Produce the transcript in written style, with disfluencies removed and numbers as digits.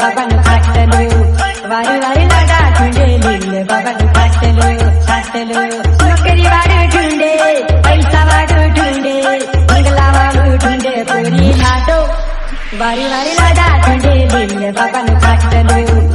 बाबान फाटलो वारी वारी लाडा ठुंडे लिहिलं बाबान फाटलो नोकरी वाढ ठुंडे पैसा वाढ ठुंडे बंगला वाढ ठुंडे पोरी लाडो वारी वारी लाडा ठुंडे लिहिलं बाबान फाटलो